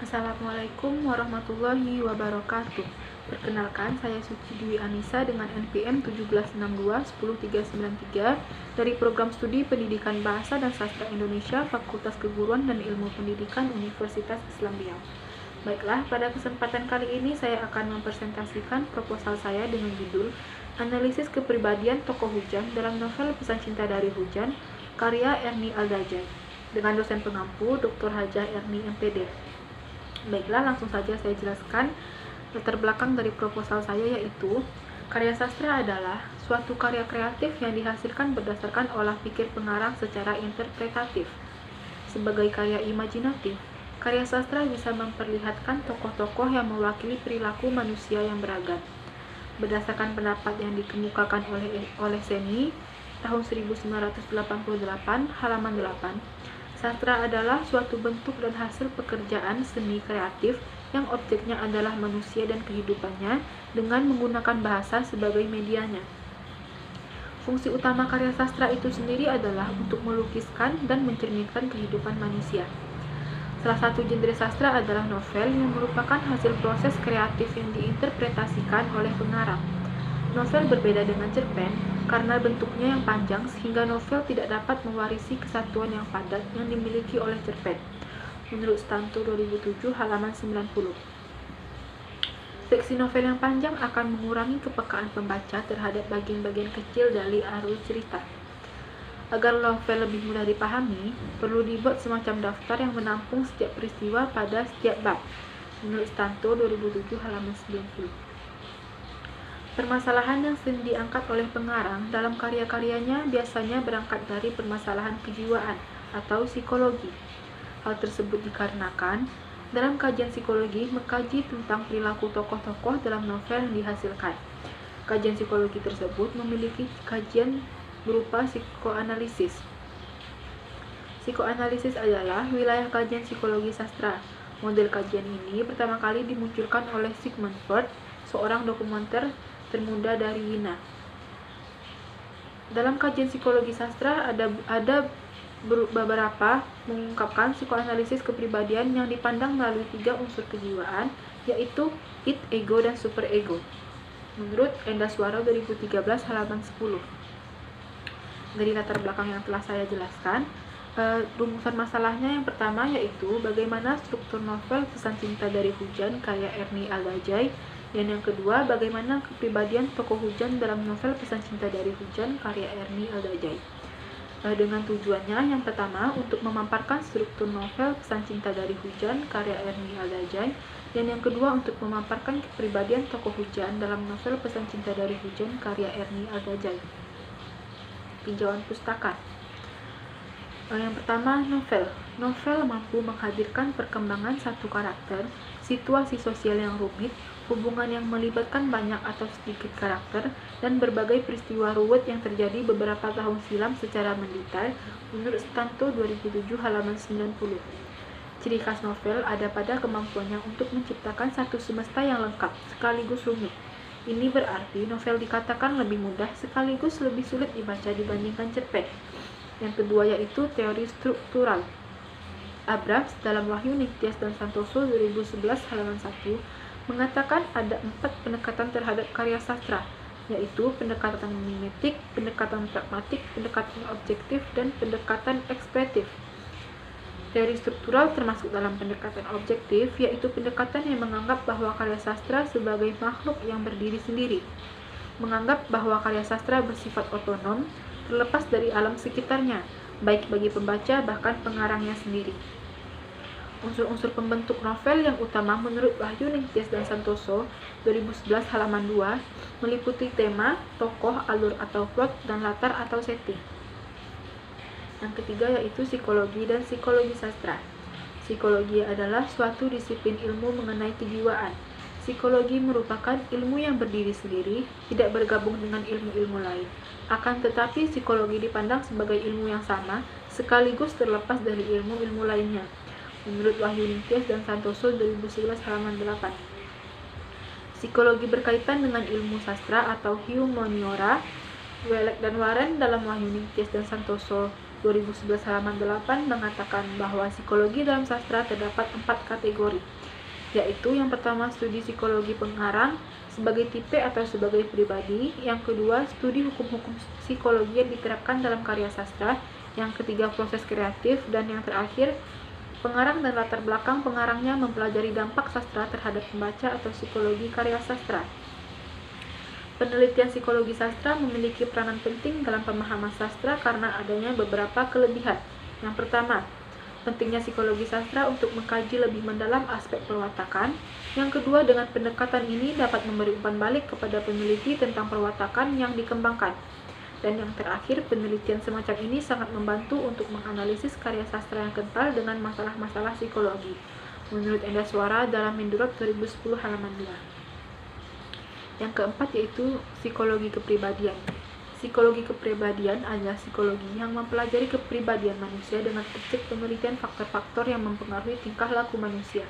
Assalamualaikum warahmatullahi wabarakatuh. Perkenalkan, saya Suci Dwi Anissa dengan NPM 1762-10393 dari Program Studi Pendidikan Bahasa dan Sastra Indonesia Fakultas Keguruan dan Ilmu Pendidikan Universitas Islam Riau. Baiklah, pada kesempatan kali ini saya akan mempresentasikan proposal saya dengan judul Analisis Kepribadian Tokoh Hujan dalam novel Pesan Cinta dari Hujan, karya Erni Aldajai, dengan dosen pengampu Dr. Hajah Erni MPD. Baiklah, langsung saja saya jelaskan latar belakang dari proposal saya, yaitu karya sastra adalah suatu karya kreatif yang dihasilkan berdasarkan olah pikir pengarang secara interpretatif. Sebagai karya imajinatif, karya sastra bisa memperlihatkan tokoh-tokoh yang mewakili perilaku manusia yang beragam. Berdasarkan pendapat yang dikemukakan oleh Seni tahun 1988 halaman 8, sastra adalah suatu bentuk dan hasil pekerjaan seni kreatif yang objeknya adalah manusia dan kehidupannya dengan menggunakan bahasa sebagai medianya. Fungsi utama karya sastra itu sendiri adalah untuk melukiskan dan mencerminkan kehidupan manusia. Salah satu genre sastra adalah novel yang merupakan hasil proses kreatif yang diinterpretasikan oleh pengarang. Novel berbeda dengan cerpen karena bentuknya yang panjang sehingga novel tidak dapat mewarisi kesatuan yang padat yang dimiliki oleh cerpen. Menurut Stanto 2007 halaman 90. Seksi novel yang panjang akan mengurangi kepekaan pembaca terhadap bagian-bagian kecil dari alur cerita. Agar novel lebih mudah dipahami, perlu dibuat semacam daftar yang menampung setiap peristiwa pada setiap bab. Menurut Stanto 2007 halaman 90. Permasalahan yang sering diangkat oleh pengarang dalam karya-karyanya biasanya berangkat dari permasalahan kejiwaan atau psikologi. Hal tersebut dikarenakan dalam kajian psikologi mengkaji tentang perilaku tokoh-tokoh dalam novel yang dihasilkan. Kajian psikologi tersebut memiliki kajian berupa psikoanalisis. Psikoanalisis adalah wilayah kajian psikologi sastra. Model kajian ini pertama kali dimunculkan oleh Sigmund Freud, seorang dokumenter termuda dari Wina. Dalam kajian psikologi sastra ada beberapa mengungkapkan psikoanalisis kepribadian yang dipandang melalui 3 unsur kejiwaan, yaitu id, ego, dan superego. Menurut Endaswara 2013 halaman 10. Dari latar belakang yang telah saya jelaskan, rumusan masalahnya yang pertama yaitu bagaimana struktur novel Pesan Cinta dari Hujan karya Erni Aldajai, dan yang kedua bagaimana kepribadian tokoh hujan dalam novel Pesan Cinta dari Hujan karya Erni Aldajai. Dengan tujuannya yang pertama untuk memaparkan struktur novel Pesan Cinta dari Hujan karya Erni Aldajai, dan yang kedua untuk memaparkan kepribadian tokoh hujan dalam novel Pesan Cinta dari Hujan karya Erni Aldajai. Tinjauan pustaka. Yang pertama, novel. Novel mampu menghadirkan perkembangan satu karakter, situasi sosial yang rumit, hubungan yang melibatkan banyak atau sedikit karakter, dan berbagai peristiwa ruwet yang terjadi beberapa tahun silam secara mendetail, menurut Stanto 2007 halaman 90. Ciri khas novel ada pada kemampuannya untuk menciptakan satu semesta yang lengkap, sekaligus rumit. Ini berarti novel dikatakan lebih mudah sekaligus lebih sulit dibaca dibandingkan cerpen. Yang kedua yaitu teori struktural. Abrams dalam Wahyu Ningtyas dan Santoso 2011 halaman 1 mengatakan ada 4 pendekatan terhadap karya sastra, yaitu pendekatan mimetik, pendekatan pragmatik, pendekatan objektif, dan pendekatan ekspresif. Teori struktural termasuk dalam pendekatan objektif, yaitu pendekatan yang menganggap bahwa karya sastra sebagai makhluk yang berdiri sendiri, menganggap bahwa karya sastra bersifat otonom, terlepas dari alam sekitarnya, baik bagi pembaca bahkan pengarangnya sendiri. Unsur-unsur pembentuk novel yang utama menurut Wahyu Ningtyas dan Santoso 2011 halaman 2 meliputi tema, tokoh, alur atau plot, dan latar atau setting. Yang ketiga yaitu psikologi dan psikologi sastra. Psikologi adalah suatu disiplin ilmu mengenai kejiwaan. Psikologi merupakan ilmu yang berdiri sendiri, tidak bergabung dengan ilmu-ilmu lain. Akan tetapi psikologi dipandang sebagai ilmu yang sama, sekaligus terlepas dari ilmu-ilmu lainnya. Menurut Wahyu Ningtyas dan Santoso 2011 halaman 8. Psikologi berkaitan dengan ilmu sastra atau humaniora. Welek dan Warren dalam Wahyu Ningtyas dan Santoso 2011 halaman 8 mengatakan bahwa psikologi dalam sastra terdapat 4 kategori, yaitu yang pertama studi psikologi pengarang sebagai tipe atau sebagai pribadi, yang kedua studi hukum-hukum psikologi yang diterapkan dalam karya sastra, yang ketiga proses kreatif, dan yang terakhir pengarang dan latar belakang pengarangnya mempelajari dampak sastra terhadap pembaca atau psikologi karya sastra. Penelitian psikologi sastra memiliki peranan penting dalam pemahaman sastra karena adanya beberapa kelebihan. Yang pertama, pentingnya psikologi sastra untuk mengkaji lebih mendalam aspek perwatakan. Yang kedua, dengan pendekatan ini dapat memberi umpan balik kepada peneliti tentang perwatakan yang dikembangkan. Dan yang terakhir, penelitian semacam ini sangat membantu untuk menganalisis karya sastra yang kental dengan masalah-masalah psikologi. Menurut Endaswara dalam Mendurat 2010 halaman 2. Yang keempat yaitu psikologi kepribadian. Psikologi kepribadian adalah psikologi yang mempelajari kepribadian manusia dengan objek penelitian faktor-faktor yang mempengaruhi tingkah laku manusia.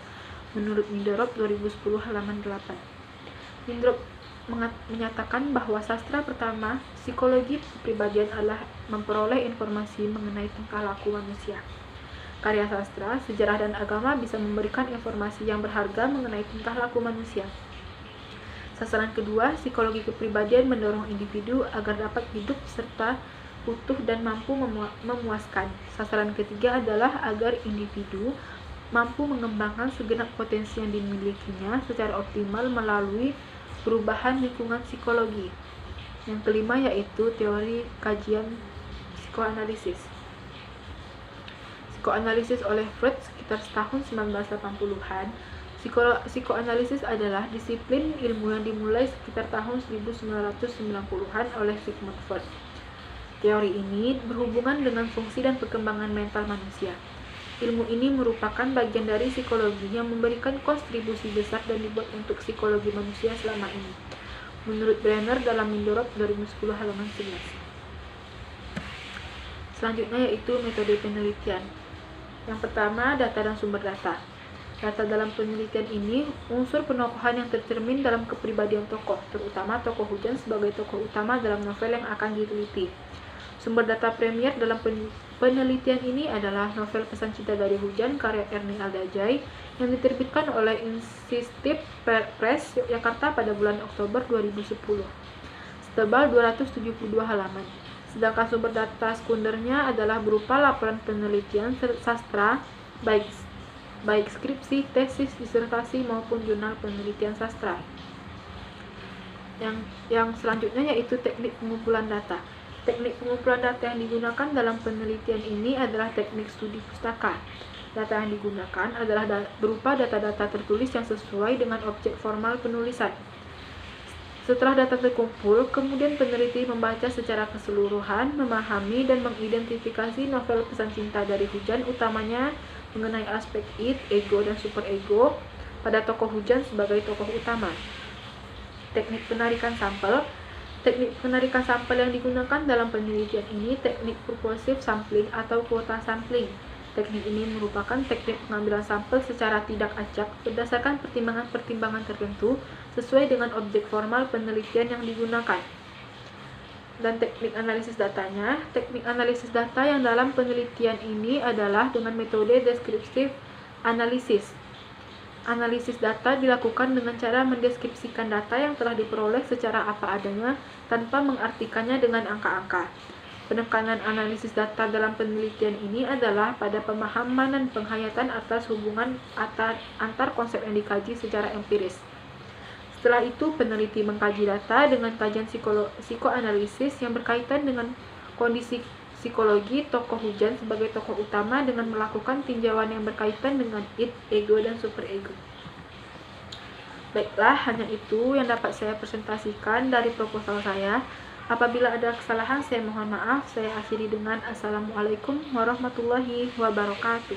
Menurut Mindorop 2010 halaman 8. Mindorop menyatakan bahwa sastra pertama, psikologi kepribadian adalah memperoleh informasi mengenai tingkah laku manusia. Karya sastra, sejarah dan agama bisa memberikan informasi yang berharga mengenai tingkah laku manusia. Sasaran kedua, psikologi kepribadian mendorong individu agar dapat hidup serta utuh dan mampu memuaskan. Sasaran ketiga adalah agar individu mampu mengembangkan segenap potensi yang dimilikinya secara optimal melalui perubahan lingkungan psikologi. Yang kelima yaitu teori kajian psikoanalisis. Psikoanalisis oleh Freud sekitar tahun 1980-an. Psikoanalisis adalah disiplin ilmu yang dimulai sekitar tahun 1990-an oleh Sigmund Freud. Teori ini berhubungan dengan fungsi dan perkembangan mental manusia. Ilmu ini merupakan bagian dari psikologi yang memberikan kontribusi besar dan dibuat untuk psikologi manusia selama ini. Menurut Brenner dalam Mindorop 2010 halaman 11. Selanjutnya yaitu metode penelitian. Yang pertama, data dan sumber data. Data dalam penelitian ini, unsur penokohan yang tercermin dalam kepribadian tokoh, terutama tokoh Hujan sebagai tokoh utama dalam novel yang akan diteliti. Sumber data premier dalam penelitian ini adalah novel Pesan Cinta dari Hujan karya Ernie Aldajai yang diterbitkan oleh Insistive Press Yogyakarta pada bulan Oktober 2010. Setebal 272 halaman. Sedangkan sumber data sekundernya adalah berupa laporan penelitian sastra baik skripsi, tesis, disertasi maupun jurnal penelitian sastra. Yang selanjutnya yaitu teknik pengumpulan data. Teknik pengumpulan data yang digunakan dalam penelitian ini adalah teknik studi pustaka. Data yang digunakan adalah berupa data-data tertulis yang sesuai dengan objek formal penulisan. Setelah data terkumpul, kemudian peneliti membaca secara keseluruhan, memahami dan mengidentifikasi novel Pesan Cinta dari Hujan utamanya mengenai aspek id, ego, dan superego pada tokoh Hujan sebagai tokoh utama. Teknik penarikan sampel. Teknik penarikan sampel yang digunakan dalam penelitian ini teknik purposive sampling atau kuota sampling. Teknik ini merupakan teknik pengambilan sampel secara tidak acak berdasarkan pertimbangan-pertimbangan tertentu sesuai dengan objek formal penelitian yang digunakan. Dan teknik analisis datanya, teknik analisis data yang dalam penelitian ini adalah dengan metode descriptive analysis. Analisis data dilakukan dengan cara mendeskripsikan data yang telah diperoleh secara apa adanya tanpa mengartikannya dengan angka-angka. Penekanan analisis data dalam penelitian ini adalah pada pemahaman dan penghayatan atas hubungan antar konsep yang dikaji secara empiris. Setelah itu, peneliti mengkaji data dengan kajian psikoanalisis yang berkaitan dengan kondisi psikologi tokoh Hujan sebagai tokoh utama dengan melakukan tinjauan yang berkaitan dengan id, ego, dan superego. Baiklah, hanya itu yang dapat saya presentasikan dari proposal saya. Apabila ada kesalahan, saya mohon maaf. Saya akhiri dengan Assalamualaikum warahmatullahi wabarakatuh.